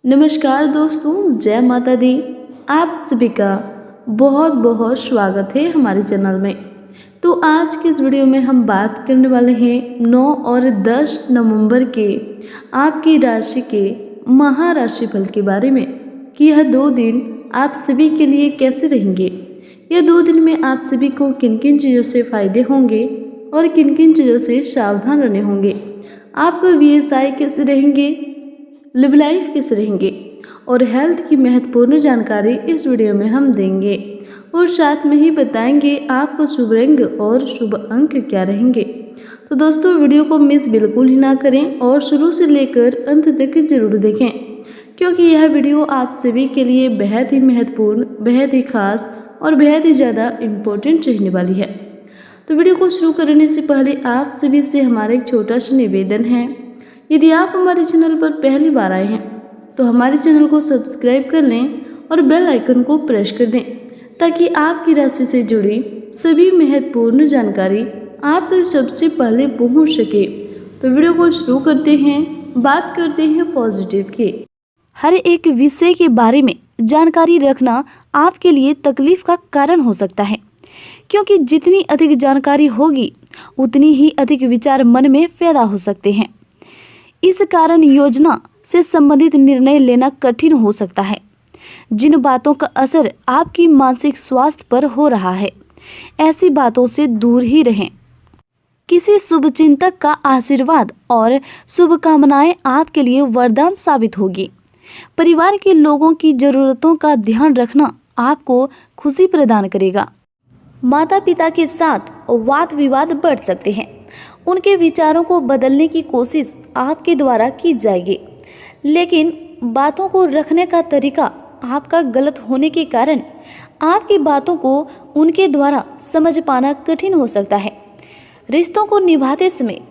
नमस्कार दोस्तों, जय माता दी। आप सभी का बहुत बहुत स्वागत है हमारे चैनल में। तो आज के इस वीडियो में हम बात करने वाले हैं 9 और 10 नवंबर के आपकी राशि के महाराशिफल के बारे में कि यह 2 दिन आप सभी के लिए कैसे रहेंगे। यह 2 दिन में आप सभी को किन किन चीज़ों से फ़ायदे होंगे और किन किन चीज़ों से सावधान रहने होंगे। आपको VSI कैसे रहेंगे, लिव लाइफ कैसे रहेंगे और हेल्थ की महत्वपूर्ण जानकारी इस वीडियो में हम देंगे और साथ में ही बताएंगे आपको शुभ रंग और शुभ अंक क्या रहेंगे। तो दोस्तों, वीडियो को मिस बिल्कुल ही ना करें और शुरू से लेकर अंत तक जरूर देखें, क्योंकि यह वीडियो आप सभी के लिए बेहद ही महत्वपूर्ण, बेहद ही खास और बेहद ही ज़्यादा इम्पोर्टेंट रहने वाली है। तो वीडियो को शुरू करने से पहले आप सभी से हमारा एक छोटा सा निवेदन है। यदि आप हमारे चैनल पर पहली बार आए हैं तो हमारे चैनल को सब्सक्राइब कर लें और बेल आइकन को प्रेस कर दें, ताकि आपकी राशि से जुड़ी सभी महत्वपूर्ण जानकारी आप तक सबसे पहले पहुंच सके। तो वीडियो को शुरू करते हैं। बात करते हैं पॉजिटिव की। हर एक विषय के बारे में जानकारी रखना आपके लिए तकलीफ का कारण हो सकता है, क्योंकि जितनी अधिक जानकारी होगी उतनी ही अधिक विचार मन में पैदा हो सकते हैं। इस कारण योजना से संबंधित निर्णय लेना कठिन हो सकता है। जिन बातों का असर आपकी मानसिक स्वास्थ्य पर हो रहा है, ऐसी बातों से दूर ही रहें। किसी शुभचिंतक का आशीर्वाद और शुभकामनाएं आपके लिए वरदान साबित होगी। परिवार के लोगों की जरूरतों का ध्यान रखना आपको खुशी प्रदान करेगा। माता पिता के साथ वाद विवाद बढ़ सकते हैं। उनके विचारों को बदलने की कोशिश आपके द्वारा की जाएगी, लेकिन बातों को रखने का तरीका आपका गलत होने के कारण आपकी बातों को उनके द्वारा समझ पाना कठिन हो सकता है। रिश्तों को निभाते समय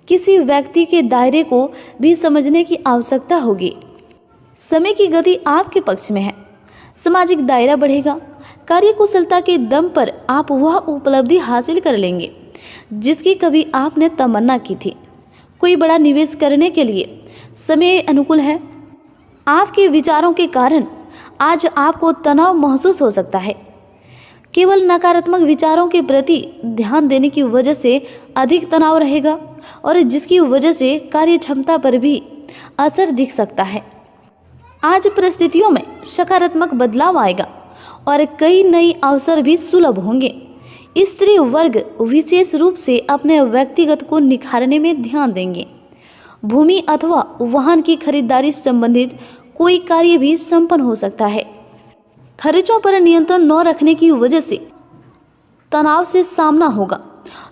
किसी व्यक्ति के दायरे को भी समझने की आवश्यकता होगी। समय की गति आपके पक्ष में है। सामाजिक दायरा बढ़ेगा। कार्यकुशलता के दम पर आप वह उपलब्धि हासिल कर लेंगे जिसकी कभी आपने तमन्ना की थी। कोई बड़ा निवेश करने के लिए समय अनुकूल है। आपके विचारों के कारण आज आपको तनाव महसूस हो सकता है। केवल नकारात्मक विचारों के प्रति ध्यान देने की वजह से अधिक तनाव रहेगा और जिसकी वजह से कार्य क्षमता पर भी असर दिख सकता है। आज परिस्थितियों में सकारात्मक बदलाव आएगा और कई नए अवसर भी सुलभ होंगे। स्त्री वर्ग विशेष रूप से अपने व्यक्तिगत को निखारने में ध्यान देंगे। भूमि अथवा वाहन की खरीदारी संबंधित कोई कार्य भी संपन्न हो सकता है। खर्चों पर नियंत्रण न रखने की वजह से तनाव से सामना होगा।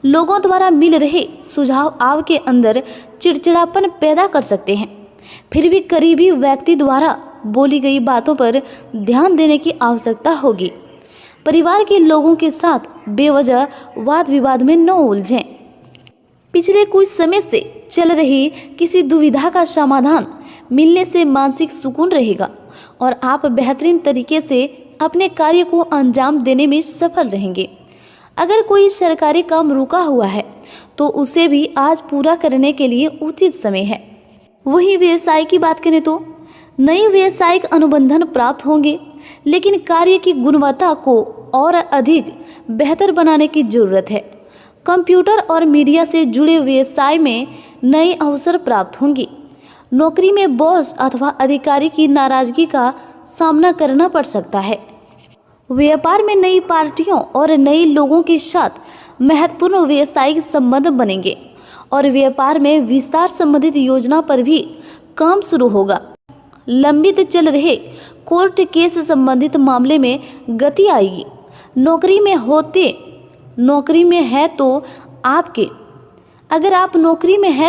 लोगों द्वारा मिल रहे सुझाव आपके अंदर चिड़चिड़ापन पैदा कर सकते हैं। फिर भी करीबी व्यक्ति द्वारा बोली गई बातों पर ध्यान देने की आवश्यकता होगी। परिवार के लोगों के साथ बेवजह वाद विवाद में न उलझें। पिछले कुछ समय से चल रही किसी दुविधा का समाधान मिलने से मानसिक सुकून रहेगा और आप बेहतरीन तरीके से अपने कार्य को अंजाम देने में सफल रहेंगे। अगर कोई सरकारी काम रुका हुआ है तो उसे भी आज पूरा करने के लिए उचित समय है। वहीं व्यवसाय की बात करें तो नए व्यावसायिक अनुबंधन प्राप्त होंगे, लेकिन कार्य की गुणवत्ता को और अधिक बेहतर बनाने की जरूरत है। कंप्यूटर और मीडिया से जुड़े व्यवसाय में नए अवसर प्राप्त होंगे। नौकरी में बॉस अथवा अधिकारी की नाराजगी का सामना करना पड़ सकता है। व्यापार में नई पार्टियों और नए लोगों के साथ महत्वपूर्ण व्यावसायिक संबंध बनेंगे और व्यापार में विस्तार संबंधित योजना पर भी काम शुरू होगा। लंबित चल रहे कोर्ट केस संबंधित मामले में गति आएगी। नौकरी में है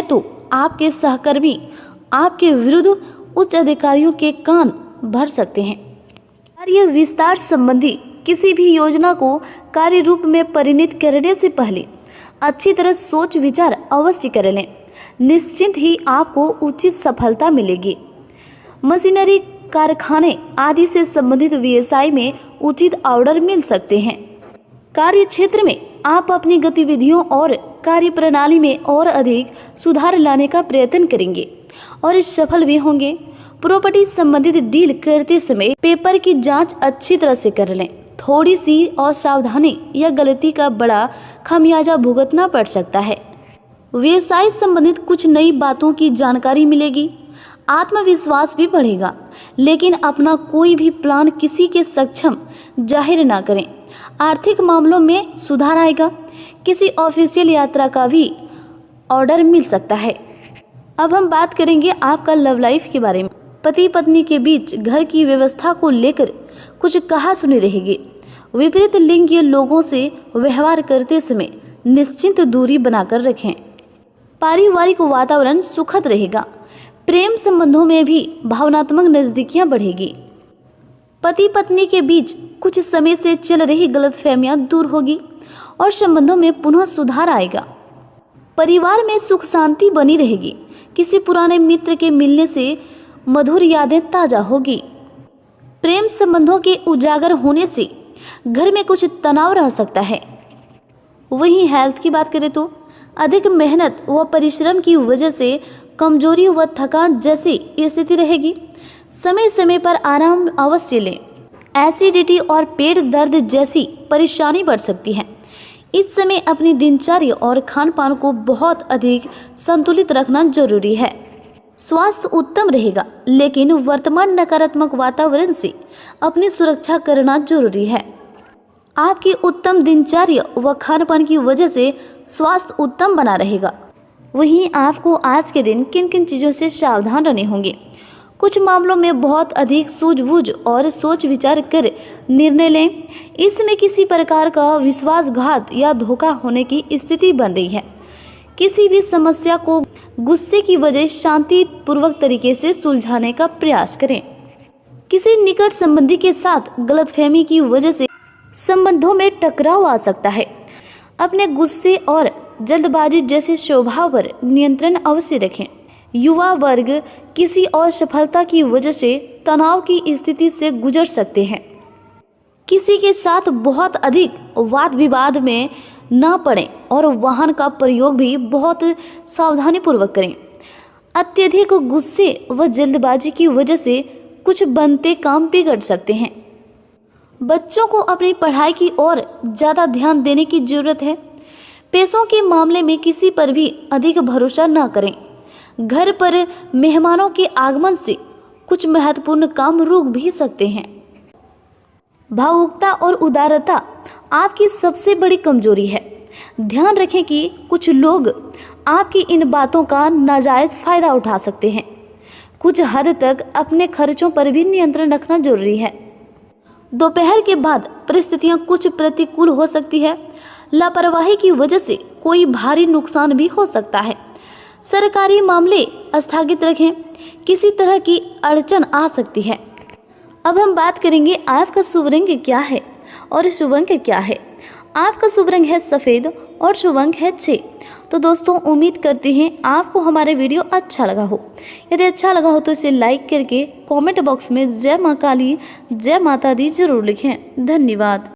तो आपके सहकर्मी आपके विरुद्ध उच्च अधिकारियों के कान भर सकते हैं। कार्य विस्तार संबंधी किसी भी योजना को कार्य रूप में परिणत करने से पहले अच्छी तरह सोच विचार अवश्य कर लें। निश्चिंत ही आपको उचित सफलता मिलेगी। मशीनरी, कारखाने आदि से संबंधित व्यवसाय में उचित ऑर्डर मिल सकते हैं। कार्य क्षेत्र में आप अपनी गतिविधियों और कार्य प्रणाली में और अधिक सुधार लाने का प्रयत्न करेंगे और सफल भी होंगे। प्रॉपर्टी संबंधित डील करते समय पेपर की जांच अच्छी तरह से कर लें। थोड़ी सी असावधानी या गलती का बड़ा खमियाजा भुगतना पड़ सकता है। व्यवसाय संबंधित कुछ नई बातों की जानकारी मिलेगी। आत्मविश्वास भी बढ़ेगा, लेकिन अपना कोई भी प्लान किसी के सक्षम जाहिर ना करें। आर्थिक मामलों में सुधार आएगा। किसी ऑफिशियल यात्रा का भी ऑर्डर मिल सकता है। अब हम बात करेंगे आपका लव लाइफ के बारे में। पति पत्नी के बीच घर की व्यवस्था को लेकर कुछ कहासुनी रहेगी। विपरीत लिंगीय लोगों से व्यवहार करते समय निश्चिंत दूरी बनाकर रखें। पारिवारिक वातावरण सुखद रहेगा। प्रेम संबंधों में भी भावनात्मक नजदीकियां बढ़ेगी। पति पत्नी के बीच कुछ समय से चल रही गलतफहमियां दूर होगी और संबंधों में पुनः सुधार आएगा। परिवार में सुख शांति बनी रहेगी। किसी पुराने मित्र के मिलने से मधुर यादें ताजा होगी। प्रेम संबंधों के उजागर होने से घर में कुछ तनाव रह सकता है। वहीं हेल्थ की बात करें तो अधिक मेहनत व परिश्रम की वजह से कमजोरी व थकान जैसी स्थिति रहेगी। समय समय पर आराम अवश्य लें। एसिडिटी और पेट दर्द जैसी परेशानी बढ़ सकती है। इस समय अपनी दिनचर्या और खान पान को बहुत अधिक संतुलित रखना जरूरी है। स्वास्थ्य उत्तम रहेगा, लेकिन वर्तमान नकारात्मक वातावरण से अपनी सुरक्षा करना जरूरी है। आपकी उत्तम दिनचर्या व खान पान की वजह से स्वास्थ्य उत्तम बना रहेगा। वहीं आपको आज के दिन किन किन चीज़ों से सावधान रहने होंगे। कुछ मामलों में बहुत अधिक सूझबूझ और सोच विचार कर निर्णय लें। इसमें किसी प्रकार का विश्वासघात या धोखा होने की स्थिति बन रही है। किसी भी समस्या को गुस्से की वजह शांतिपूर्वक तरीके से सुलझाने का प्रयास करें। किसी निकट संबंधी के साथ गलतफहमी की वजह से संबंधों में टकराव आ सकता है। अपने गुस्से और जल्दबाजी जैसे स्वभाव पर नियंत्रण अवश्य रखें। युवा वर्ग किसी असफलता की वजह से तनाव की स्थिति से गुजर सकते हैं। किसी के साथ बहुत अधिक वाद विवाद में न पड़ें और वाहन का प्रयोग भी बहुत सावधानीपूर्वक करें। अत्यधिक गुस्से व जल्दबाजी की वजह से कुछ बनते काम बिगड़ सकते हैं। बच्चों को अपनी पढ़ाई की ओर ज़्यादा ध्यान देने की जरूरत है। पैसों के मामले में किसी पर भी अधिक भरोसा न करें। घर पर मेहमानों के आगमन से कुछ महत्वपूर्ण काम रुक भी सकते हैं। भावुकता और उदारता आपकी सबसे बड़ी कमजोरी है। ध्यान रखें कि कुछ लोग आपकी इन बातों का नाजायज फायदा उठा सकते हैं। कुछ हद तक अपने खर्चों पर भी नियंत्रण रखना जरूरी है। दोपहर के बाद परिस्थितियां कुछ प्रतिकूल हो सकती है। लापरवाही की वजह से कोई भारी नुकसान भी हो सकता है। सरकारी मामले स्थगित रखें। किसी तरह की अड़चन आ सकती है। अब हम बात करेंगे आपका शुभ रंग क्या है और शुभ अंक क्या है। आपका शुभ रंग है सफ़ेद और शुभ अंक है 6। तो दोस्तों, उम्मीद करते हैं आपको हमारे वीडियो अच्छा लगा हो। यदि अच्छा लगा हो तो इसे लाइक करके कमेंट बॉक्स में जय मां काली, जय माता दी जरूर लिखें। धन्यवाद।